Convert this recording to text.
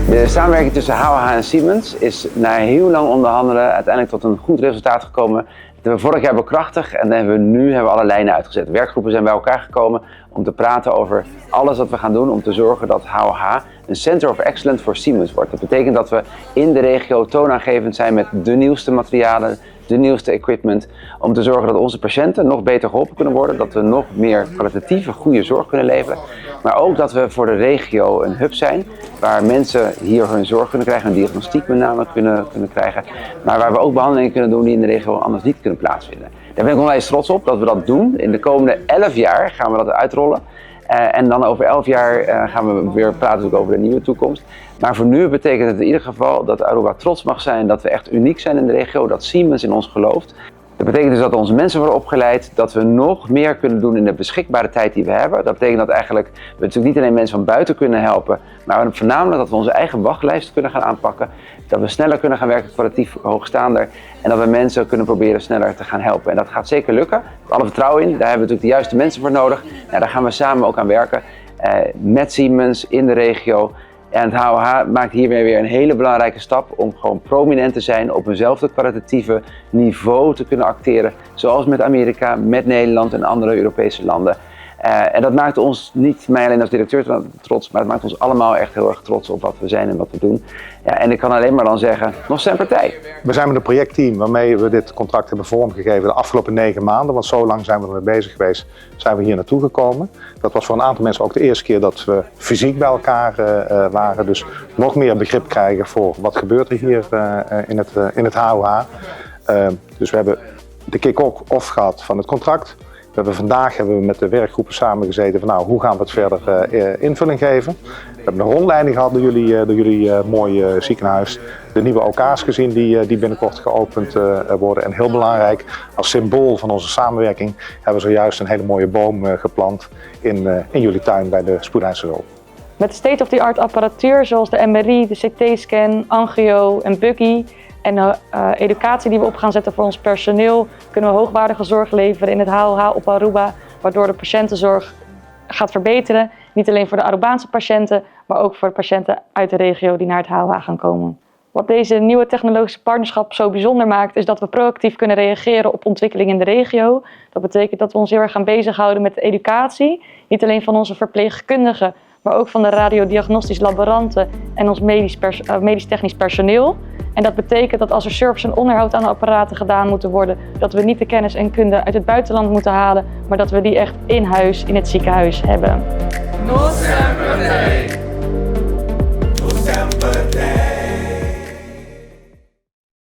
De samenwerking tussen HOH en Siemens is na heel lang onderhandelen uiteindelijk tot een goed resultaat gekomen. Dat hebben we vorig jaar bekrachtigd en nu hebben we alle lijnen uitgezet. Werkgroepen zijn bij elkaar gekomen om te praten over alles wat we gaan doen om te zorgen dat HOH een Center of Excellence voor Siemens wordt. Dat betekent dat we in de regio toonaangevend zijn met de nieuwste materialen, de nieuwste equipment, om te zorgen dat onze patiënten nog beter geholpen kunnen worden, dat we nog meer kwalitatieve, goede zorg kunnen leveren. Maar ook dat we voor de regio een hub zijn, waar mensen hier hun zorg kunnen krijgen, hun diagnostiek met name kunnen krijgen, maar waar we ook behandelingen kunnen doen die in de regio anders niet kunnen plaatsvinden. Daar ben ik onwijs trots op dat we dat doen. In de komende 11 jaar gaan we dat uitrollen. En dan over 11 jaar gaan we weer praten over de nieuwe toekomst. Maar voor nu betekent het in ieder geval dat Aruba trots mag zijn dat we echt uniek zijn in de regio, dat Siemens in ons gelooft. Dat betekent dus dat onze mensen worden opgeleid, dat we nog meer kunnen doen in de beschikbare tijd die we hebben. Dat betekent dat eigenlijk we natuurlijk niet alleen mensen van buiten kunnen helpen, maar voornamelijk dat we onze eigen wachtlijst kunnen gaan aanpakken. Dat we sneller kunnen gaan werken, kwalitatief hoogstaander. En dat we mensen kunnen proberen sneller te gaan helpen. En dat gaat zeker lukken. Ik heb alle vertrouwen in. Daar hebben we natuurlijk de juiste mensen voor nodig. Nou, daar gaan we samen ook aan werken. Met Siemens in de regio. En het HOH maakt hier weer een hele belangrijke stap om gewoon prominent te zijn, op eenzelfde kwalitatieve niveau te kunnen acteren. Zoals met Amerika, met Nederland en andere Europese landen. En dat maakt ons, niet mij alleen als directeur trots, maar het maakt ons allemaal echt heel erg trots op wat we zijn en wat we doen. Ja, en ik kan alleen maar dan zeggen, nog zijn partij. We zijn met een projectteam waarmee we dit contract hebben vormgegeven de afgelopen 9 maanden. Want zo lang zijn we ermee bezig geweest, zijn we hier naartoe gekomen. Dat was voor een aantal mensen ook de eerste keer dat we fysiek bij elkaar waren. Dus nog meer begrip krijgen voor wat gebeurt er hier in het HOH. Dus we hebben de kick-off gehad van het contract. Vandaag hebben we met de werkgroepen samengezeten van nou, hoe gaan we het verder invulling geven. We hebben een rondleiding gehad door jullie mooie ziekenhuis. De nieuwe OK's gezien die binnenkort geopend worden. En heel belangrijk, als symbool van onze samenwerking hebben we zojuist een hele mooie boom geplant in jullie tuin bij de spoedeisende hulp. Met state-of-the-art apparatuur zoals de MRI, de CT-scan, angio en buggy en de educatie die we op gaan zetten voor ons personeel, kunnen we hoogwaardige zorg leveren in het HOH op Aruba, waardoor de patiëntenzorg gaat verbeteren. Niet alleen voor de Arubaanse patiënten, maar ook voor de patiënten uit de regio die naar het HOH gaan komen. Wat deze nieuwe technologische partnerschap zo bijzonder maakt, is dat we proactief kunnen reageren op ontwikkeling in de regio. Dat betekent dat we ons heel erg gaan bezighouden met de educatie, niet alleen van onze verpleegkundigen, maar ook van de radiodiagnostisch laboranten en ons medisch-technisch personeel. En dat betekent dat als er service en onderhoud aan de apparaten gedaan moeten worden, dat we niet de kennis en kunde uit het buitenland moeten halen, maar dat we die echt in huis, in het ziekenhuis hebben.